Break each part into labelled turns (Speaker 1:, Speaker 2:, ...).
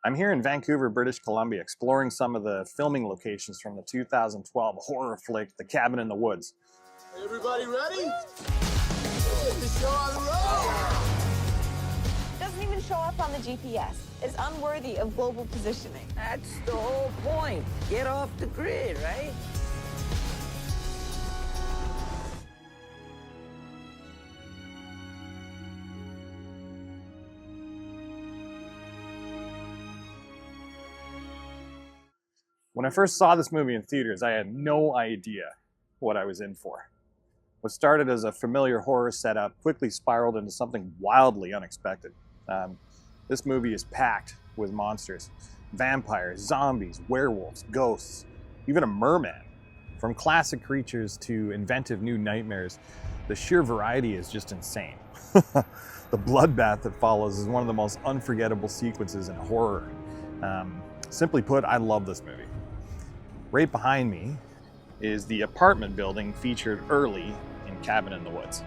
Speaker 1: I'm here in Vancouver, British Columbia, exploring some of the filming locations from the 2012 horror flick, The Cabin in the Woods.
Speaker 2: Everybody ready? The show on the road!
Speaker 3: Doesn't even show up on the GPS. It's unworthy of global positioning.
Speaker 4: That's the whole point. Get off the grid, right?
Speaker 1: When I first saw this movie in theaters, I had no idea what I was in for. What started as a familiar horror setup quickly spiraled into something wildly unexpected. This movie is packed with monsters. Vampires, zombies, werewolves, ghosts, even a merman. From classic creatures to inventive new nightmares, the sheer variety is just insane. The bloodbath that follows is one of the most unforgettable sequences in horror. Simply put, I love this movie. Right behind me is the apartment building featured early in Cabin in the Woods.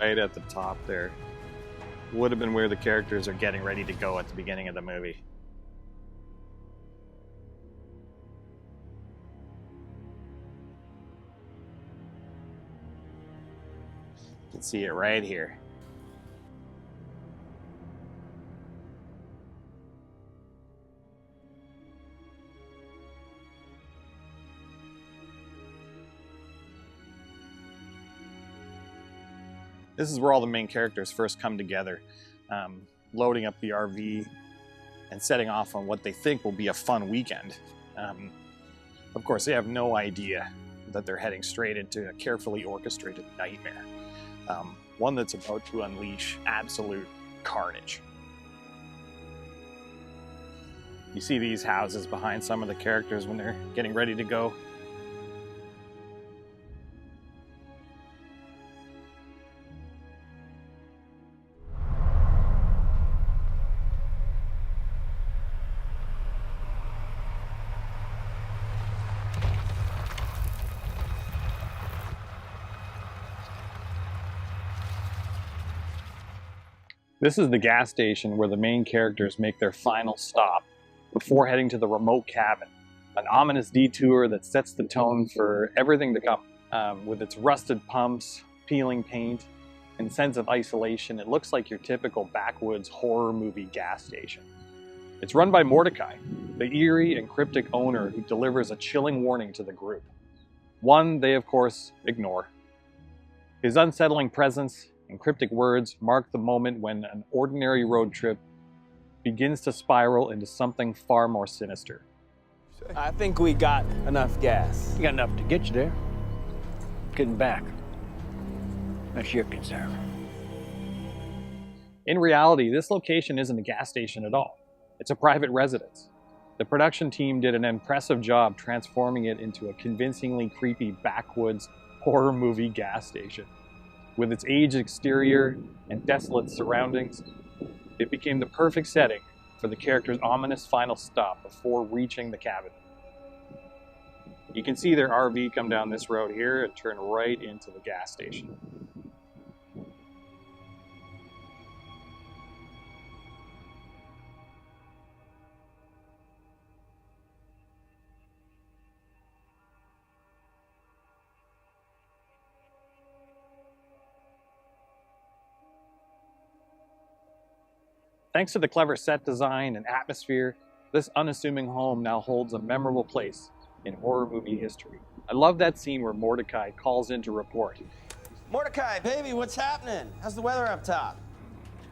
Speaker 1: Right at the top there would have been where the characters are getting ready to go at the beginning of the movie. You can see it right here. This is where all the main characters first come together, loading up the RV and setting off on what they think will be a fun weekend. Of course, they have no idea that they're heading straight into a carefully orchestrated nightmare. One that's about to unleash absolute carnage. You see these houses behind some of the characters when they're getting ready to go. This is the gas station where the main characters make their final stop before heading to the remote cabin. An ominous detour that sets the tone for everything to come. With its rusted pumps, peeling paint, and sense of isolation, it looks like your typical backwoods horror movie gas station. It's run by Mordecai, the eerie and cryptic owner who delivers a chilling warning to the group. One they, of course, ignore. His unsettling presence and cryptic words mark the moment when an ordinary road trip begins to spiral into something far more sinister.
Speaker 5: I think we got enough gas.
Speaker 4: You got enough to get you there. Getting back. That's your concern.
Speaker 1: In reality, this location isn't a gas station at all. It's a private residence. The production team did an impressive job transforming it into a convincingly creepy backwoods horror movie gas station. With its aged exterior and desolate surroundings, it became the perfect setting for the character's ominous final stop before reaching the cabin. You can see their RV come down this road here and turn right into the gas station. Thanks to the clever set design and atmosphere, this unassuming home now holds a memorable place in horror movie history. I love that scene where Mordecai calls in to report.
Speaker 2: Mordecai, baby, what's happening? How's the weather up top?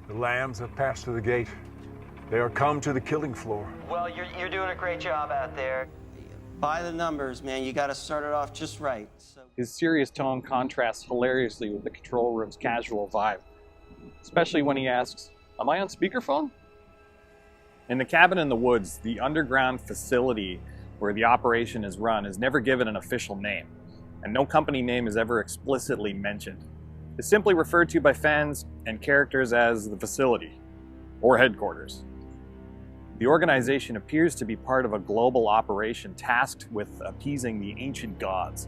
Speaker 6: The lambs have passed through the gate. They are come to the killing floor.
Speaker 7: Well, you're doing a great job out there.
Speaker 2: By the numbers, man, you got to start it off just right.
Speaker 1: His serious tone contrasts hilariously with the control room's casual vibe, especially when he asks, "Am I on speakerphone?" In The Cabin in the Woods, the underground facility where the operation is run is never given an official name, and no company name is ever explicitly mentioned. It's simply referred to by fans and characters as the facility, or headquarters. The organization appears to be part of a global operation tasked with appeasing the ancient gods.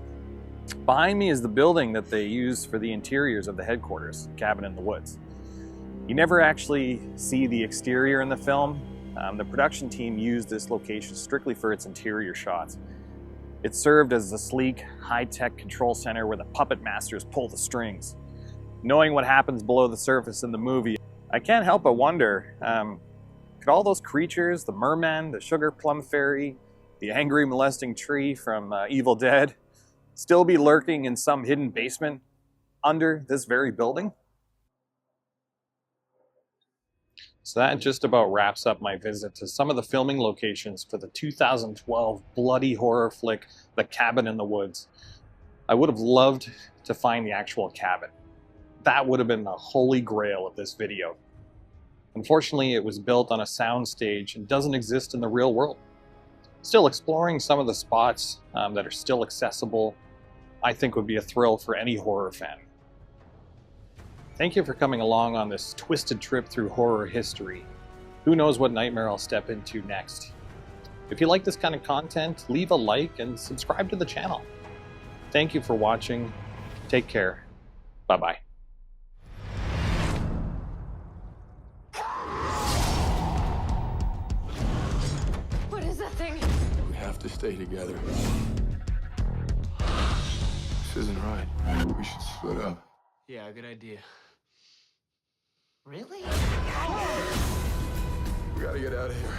Speaker 1: Behind me is the building that they use for the interiors of the headquarters, Cabin in the Woods. You never actually see the exterior in the film. The production team used this location strictly for its interior shots. It served as a sleek, high-tech control center where the puppet masters pull the strings. Knowing what happens below the surface in the movie, I can't help but wonder, could all those creatures, the merman, the sugar plum fairy, the angry molesting tree from Evil Dead, still be lurking in some hidden basement under this very building? So that just about wraps up my visit to some of the filming locations for the 2012 bloody horror flick, The Cabin in the Woods. I would have loved to find the actual cabin. That would have been the holy grail of this video. Unfortunately, it was built on a soundstage and doesn't exist in the real world. Still, exploring some of the spots that are still accessible, I think would be a thrill for any horror fan. Thank you for coming along on this twisted trip through horror history. Who knows what nightmare I'll step into next. If you like this kind of content, leave a like and subscribe to the channel. Thank you for watching. Take care. Bye-bye.
Speaker 3: What is that thing?
Speaker 2: We have to stay together. This isn't right. We should split up.
Speaker 5: Yeah, good idea.
Speaker 7: Really?
Speaker 2: We gotta get out of here.